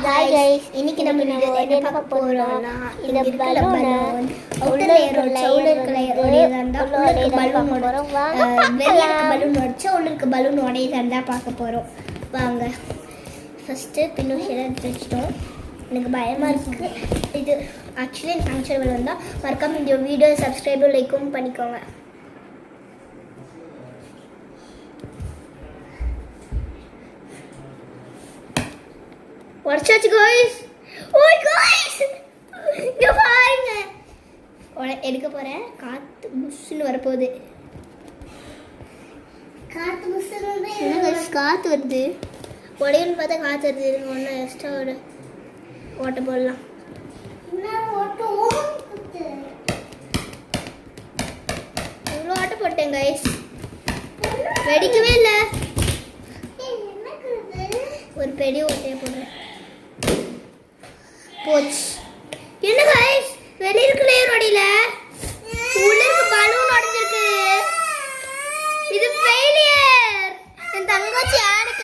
Hi guys, இன்னைக்கு நம்ம என்ன பார்க்க போறோம்னா இந்த பலூன் உள்ள பலூன் உடையறதா பார்க்க போறோம். வாங்க. ஃபர்ஸ்ட் பின்னோஷியல எடுத்துட்டோம். எனக்கு பயமா இருக்கு. இது ஆக்சுவலி ஃபங்க்ஷன் பலூன் தான். மறக்காம இந்த வீடியோ சப்ஸ்கிரைப் லைக்கும் பண்ணிக்கோங்க. உடச்சாச்சு guys. ஓய் guys, இங்க பாருங்க. எடுக்க போறேன். காத்து புஷ்னு வரப்போகுது. காத்து புஷ்னு வந்து என்ன guys, காத்து வருது. உடையன்னு பார்த்தா காத்து வருது. ஒண்ணு எக்ஸ்ட்ரா ஓட்ட போடலாம். என்ன ஓட்ட ஓடுது. இவ்வளோ ஓட்ட போட்டேன் guys. வெடிக்கவே இல்லை. ஒரு பெரிய ஓட்டையை போடுறேன். போச்சு. என்ன गाइस, வெளிய இருக்க லேயர் ஓடில உள்ள இருக்க பலூன் உடைஞ்சிருக்கு. இது ஃபெயிலியர். என் தங்கச்சி